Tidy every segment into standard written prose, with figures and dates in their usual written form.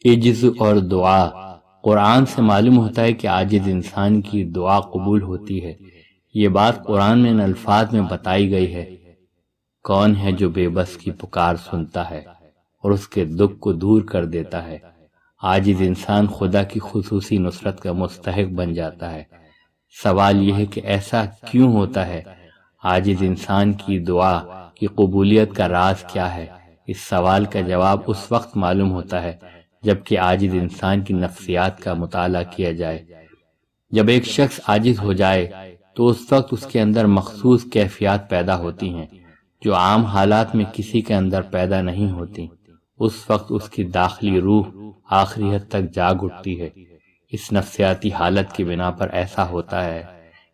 عجز اور دعا۔ قرآن سے معلوم ہوتا ہے کہ عاجز انسان کی دعا قبول ہوتی ہے۔ یہ بات قرآن میں ان الفاظ میں بتائی گئی ہے، کون ہے جو بے بس کی پکار سنتا ہے اور اس کے دکھ کو دور کر دیتا ہے۔ عاجز انسان خدا کی خصوصی نصرت کا مستحق بن جاتا ہے۔ سوال یہ ہے کہ ایسا کیوں ہوتا ہے؟ عاجز انسان کی دعا کی قبولیت کا راز کیا ہے؟ اس سوال کا جواب اس وقت معلوم ہوتا ہے جبکہ عاجز انسان کی نفسیات کا مطالعہ کیا جائے۔ جب ایک شخص عاجز ہو جائے تو اس وقت اس کے اندر مخصوص کیفیات پیدا ہوتی ہیں جو عام حالات میں کسی کے اندر پیدا نہیں ہوتی۔ اس وقت اس کی داخلی روح آخری حد تک جاگ اٹھتی ہے۔ اس نفسیاتی حالت کی بنا پر ایسا ہوتا ہے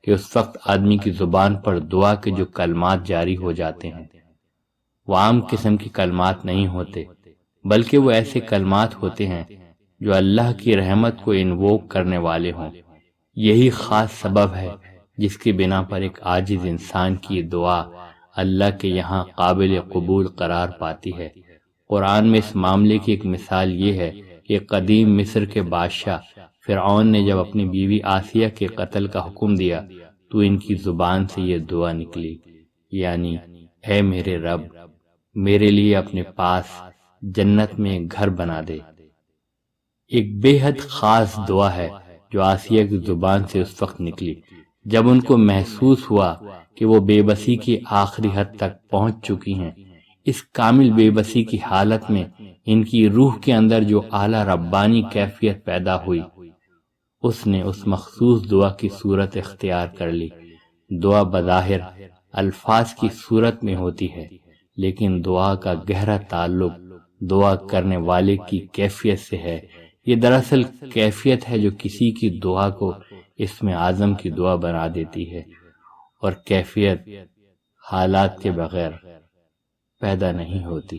کہ اس وقت آدمی کی زبان پر دعا کے جو کلمات جاری ہو جاتے ہیں وہ عام قسم کے کلمات نہیں ہوتے، بلکہ وہ ایسے کلمات ہوتے ہیں جو اللہ کی رحمت کو انووک کرنے والے ہوں۔ یہی خاص سبب ہے جس کی بنا پر ایک عاجز انسان کی دعا اللہ کے یہاں قابل قبول قرار پاتی ہے۔ قرآن میں اس معاملے کی ایک مثال یہ ہے کہ قدیم مصر کے بادشاہ فرعون نے جب اپنی بیوی آسیہ کے قتل کا حکم دیا تو ان کی زبان سے یہ دعا نکلی، یعنی اے میرے رب، میرے لیے اپنے پاس جنت میں ایک گھر بنا دے۔ ایک بے حد خاص دعا ہے جو آسیہ کی زبان سے اس وقت نکلی جب ان کو محسوس ہوا کہ وہ بے بسی کی آخری حد تک پہنچ چکی ہیں۔ اس کامل بے بسی کی حالت میں ان کی روح کے اندر جو اعلیٰ ربانی کیفیت پیدا ہوئی، اس نے اس مخصوص دعا کی صورت اختیار کر لی۔ دعا بظاہر الفاظ کی صورت میں ہوتی ہے، لیکن دعا کا گہرا تعلق دعا کرنے والے کی کیفیت سے ہے۔ یہ دراصل کیفیت ہے جو کسی کی دعا کو اسم اعظم کی دعا بنا دیتی ہے، اور کیفیت حالات کے بغیر پیدا نہیں ہوتی۔